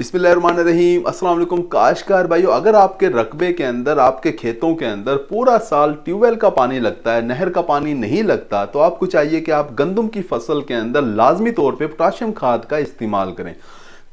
बिस्मिल्लाहिर्रहमानिर्रहीम। अस्सलाम वालेकुम काश्तकार भाइयों, अगर आपके रकबे के अंदर, आपके खेतों के अंदर पूरा साल ट्यूबवेल का पानी लगता है, नहर का पानी नहीं लगता, तो आपको चाहिए कि आप गंदम की फसल के अंदर लाजमी तौर पे पोटाशियम खाद का इस्तेमाल करें।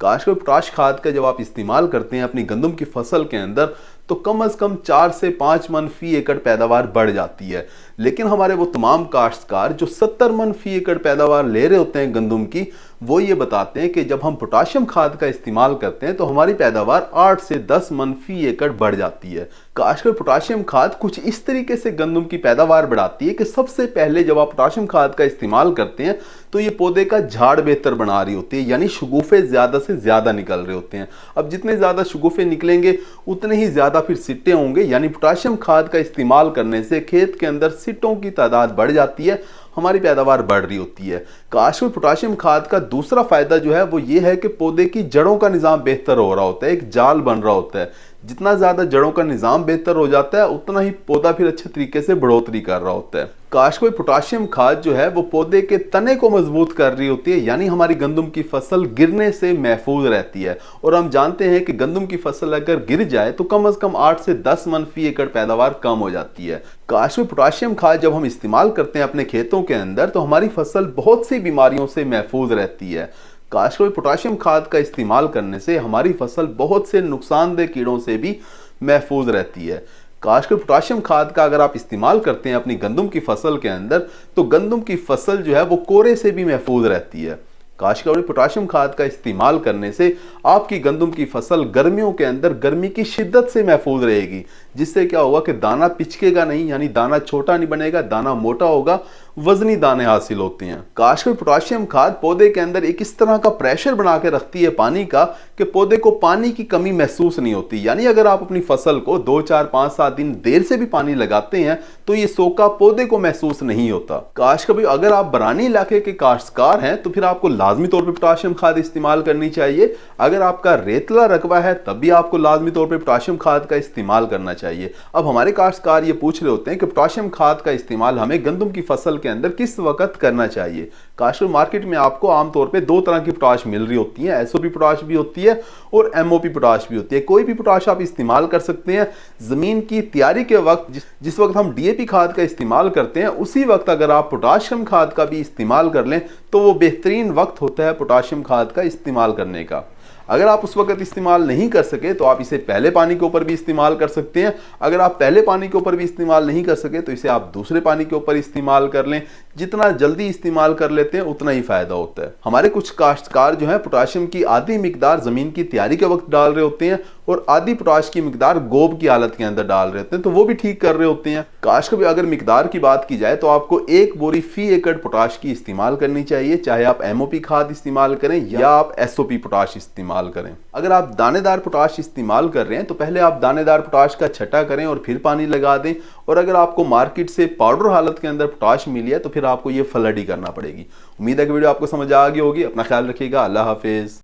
काश्तकार पोटाश खाद का जब आप इस्तेमाल करते हैं अपनी गंदम की फसल के अंदर तो कम से कम 4 से 5 मन फी एकड़ पैदावार बढ़ जाती है। लेकिन हमारे वो तमाम काश्तकार जो 70 मन फी एकड़ पैदावार ले रहे होते हैं गंदम की, वो ये बताते हैं कि जब हम पोटाशियम खाद का इस्तेमाल करते हैं तो हमारी पैदावार 8 से 10 मन फी एकड़ बढ़ जाती है। काश्तकार पोटाशियम खाद कुछ इस तरीके से गंदम की पैदावार बढ़ाती है कि सबसे पहले जब आप पोटाशियम खाद का इस्तेमाल करते हैं तो ये पौधे का झाड़ बेहतर बना रही होती है, यानी शगुफे ज्यादा से ज्यादा निकल रहे होते हैं। अब जितने ज्यादा शगुफे निकलेंगे उतने ही ज्यादा फिर सिट्टे होंगे, यानी पोटाशियम खाद का इस्तेमाल करने से खेत के अंदर सिट्टों की तादाद बढ़ जाती है, हमारी पैदावार बढ़ रही होती है। काश्तकार पोटाशियम खाद का दूसरा फायदा जो है वो ये है कि पौधे की जड़ों का निजाम बेहतर हो रहा होता है, एक जाल बन रहा होता है। जितना ज्यादा जड़ों का निजाम बेहतर हो जाता है उतना ही पौधा फिर अच्छे तरीके से बढ़ोतरी कर रहा होता है। काश्तकार पोटाशियम खाद जो है वो पौधे के तने को मजबूत कर रही होती है, यानी हमारी गंदम की फसल गिरने से महफूज रहती है। और हम जानते हैं कि गंदम की फसल अगर गिर जाए तो कम से कम 8 से 10 मन फी एकड़ पैदावार कम हो जाती है। काश्तकार पोटाशियम खाद जब हम इस्तेमाल करते हैं अपने खेतों के अंदर तो हमारी फसल बहुत सी बीमारियों से महफूज रहती है। काश्तकार पोटाशियम खाद का इस्तेमाल करने से हमारी फसल बहुत से नुकसानदेह कीड़ों से भी महफूज रहती है। काश्तकार पोटाशियम खाद का अगर आप इस्तेमाल करते हैं अपनी गंदम की फसल के अंदर तो गंदम की फसल जो है वो कोरे से भी महफूज रहती है। काश्तकार पोटाशियम खाद का इस्तेमाल करने से आपकी गंदम की फसल गर्मियों के अंदर गर्मी की शिद्दत से महफूज रहेगी, जिससे क्या होगा कि दाना पिचकेगा नहीं, यानी दाना छोटा नहीं बनेगा, दाना मोटा होगा, वजनी दाने हासिल होते हैं। काश्तकार पोटाशियम खाद पौधे के अंदर एक इस तरह का प्रेशर बना के रखती है पानी का कि पौधे को पानी की कमी महसूस नहीं होती। यानी अगर आप अपनी फसल को 2, 4, 5, 7 दिन देर से भी पानी लगाते हैं तो ये सोका पौधे को महसूस नहीं होता। काश्तकार अगर आप बरानी इलाके के काश्तकार हैं तो फिर आपको लाजमी तौर पर पोटाशियम खाद इस्तेमाल करनी चाहिए। अगर आपका रेतला रकबा है तब भी आपको लाजमी तौर पर पोटाशियम खाद का इस्तेमाल करना चाहिए। अब हमारे काश्तकार ये पूछ रहे होते हैं कि पोटाशियम खाद का इस्तेमाल हमें गंदम की फसल के अंदर किस वक्त करना चाहिए। काश्तकार मार्केट में आपको आमतौर पे 2 तरह की पोटाश मिल रही होती है, एसओपी पोटाश भी होती है और एमओपी पोटाश भी होती है। कोई भी पोटाश आप इस्तेमाल कर सकते हैं। जमीन की तैयारी के वक्त जिस वक्त हम डीएपी खाद का इस्तेमाल करते हैं उसी वक्त अगर आप पोटाशियम खाद का भी इस्तेमाल कर लें तो वो बेहतरीन वक्त होता है पोटाशियम खाद का इस्तेमाल करने का। अगर आप उस वक्त इस्तेमाल नहीं कर सके तो आप इसे पहले पानी के ऊपर भी इस्तेमाल कर सकते हैं। अगर आप पहले पानी के ऊपर भी इस्तेमाल नहीं कर सके तो इसे आप दूसरे पानी के ऊपर इस्तेमाल कर लें। जितना जल्दी इस्तेमाल कर लेते हैं उतना ही फायदा होता है। हमारे कुछ काश्तकार जो है पोटाशियम की आधी मिकदार जमीन की तैयारी के वक्त डाल रहे होते हैं और आधी पोटाश की मिकदार गोब की हालत के अंदर डाल रहे होते हैं, तो वो भी ठीक कर रहे होते हैं। काश्तकार अगर मिकदार की बात की जाए तो आपको 1 बोरी फी एकड़ पोटाश की इस्तेमाल करनी चाहिए, चाहे आप एमओपी खाद इस्तेमाल करें या आप एसओपी पोटाश इस्तेमाल करें। अगर आप दानेदार पोटाश इस्तेमाल कर रहे हैं तो पहले आप दानेदार पोटाश का छटा करें और फिर पानी लगा दें। और अगर आपको मार्केट से पाउडर हालत के अंदर पोटाश मिली है तो फिर आपको ये फ्लडी करना पड़ेगी। उम्मीद है कि वीडियो आपको समझ आ गई होगी। अपना ख्याल रखिएगा। अल्लाह हाफिज।